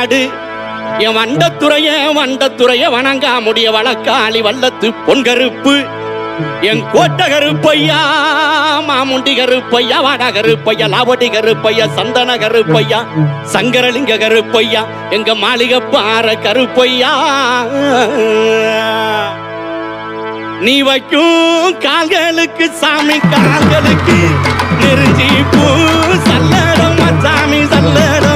நாடு. என் வண்டத்துறைய வணங்கா முடிய வழக்காளி வல்லத்து பொன்கருப்பு. என் கோட்ட கருப்பையா, மாமுண்டி கருப்பையா, வாடா கருப்பையா, லாவடி கருப்பையா, சந்தன கருப்பையா, சங்கரலிங்க கருப்பையா, எங்க மாளிகை பாற கருப்பையா. நீ வைக்கும் கால்களுக்கு சாமி கால்களுக்கு நெருஞ்சி பூ சல்லடம் சாமி சல்லடம்.